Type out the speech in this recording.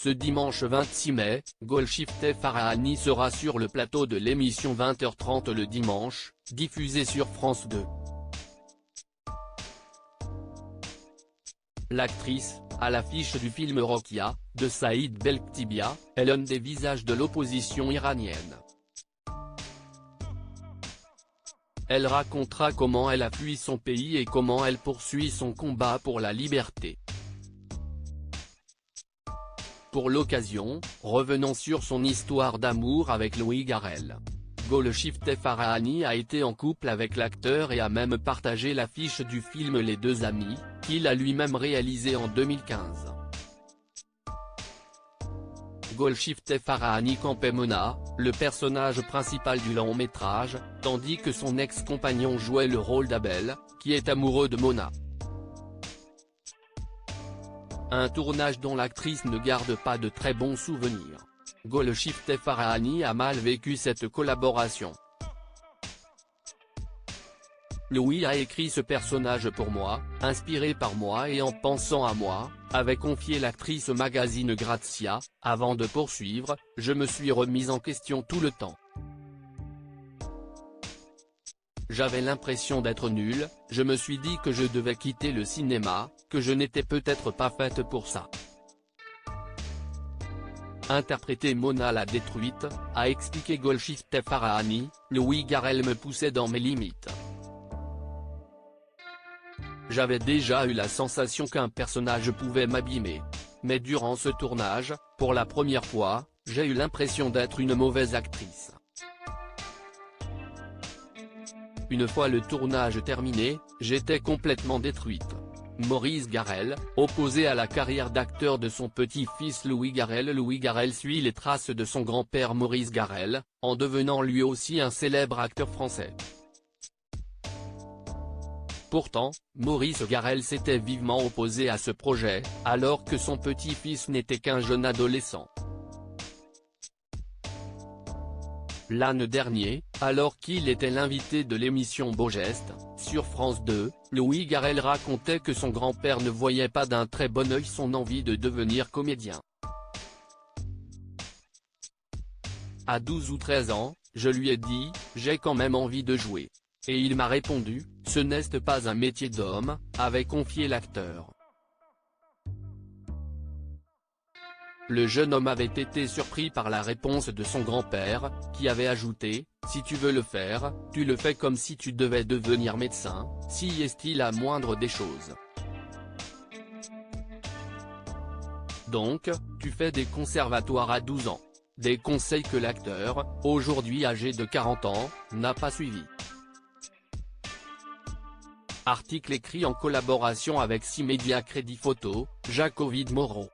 Ce dimanche 26 mai, Golshifteh Farahani sera sur le plateau de l'émission 20h30 le dimanche, diffusée sur France 2. L'actrice, à l'affiche du film Rokia, de Saïd Belktibia, est l'un des visages de l'opposition iranienne. Elle racontera comment elle a fui son pays et comment elle poursuit son combat pour la liberté. Pour l'occasion, revenant sur son histoire d'amour avec Louis Garrel. Golshifteh Farahani a été en couple avec l'acteur et a même partagé l'affiche du film Les Deux Amis, qu'il a lui-même réalisé en 2015. Golshifteh Farahani campait Mona, le personnage principal du long métrage, tandis que son ex-compagnon jouait le rôle d'Abel, qui est amoureux de Mona. Un tournage dont l'actrice ne garde pas de très bons souvenirs. Golshifteh Farahani a mal vécu cette collaboration. Louis a écrit ce personnage pour moi, inspiré par moi et en pensant à moi, avait confié l'actrice au magazine Grazia. Avant de poursuivre, je me suis remise en question tout le temps. J'avais l'impression d'être nulle, je me suis dit que je devais quitter le cinéma, que je n'étais peut-être pas faite pour ça. Interpréter Mona la détruite, a expliqué Golshifteh Farahani, Louis Garrel me poussait dans mes limites. J'avais déjà eu la sensation qu'un personnage pouvait m'abîmer. Mais durant ce tournage, pour la première fois, j'ai eu l'impression d'être une mauvaise actrice. Une fois le tournage terminé, j'étais complètement détruite. Maurice Garrel, opposé à la carrière d'acteur de son petit-fils Louis Garrel suit les traces de son grand-père Maurice Garrel, en devenant lui aussi un célèbre acteur français. Pourtant, Maurice Garrel s'était vivement opposé à ce projet, alors que son petit-fils n'était qu'un jeune adolescent. L'an dernier, alors qu'il était l'invité de l'émission Beau Geste, sur France 2, Louis Garrel racontait que son grand-père ne voyait pas d'un très bon œil son envie de devenir comédien. À 12 ou 13 ans, je lui ai dit, j'ai quand même envie de jouer. Et il m'a répondu, ce n'est pas un métier d'homme, avait confié l'acteur. Le jeune homme avait été surpris par la réponse de son grand-père, qui avait ajouté, si tu veux le faire, tu le fais comme si tu devais devenir médecin, si est-il la moindre des choses. Donc, tu fais des conservatoires à 12 ans. Des conseils que l'acteur, aujourd'hui âgé de 40 ans, n'a pas suivis. Article écrit en collaboration avec 6 médias Crédit Photo, Jacovid Moreau.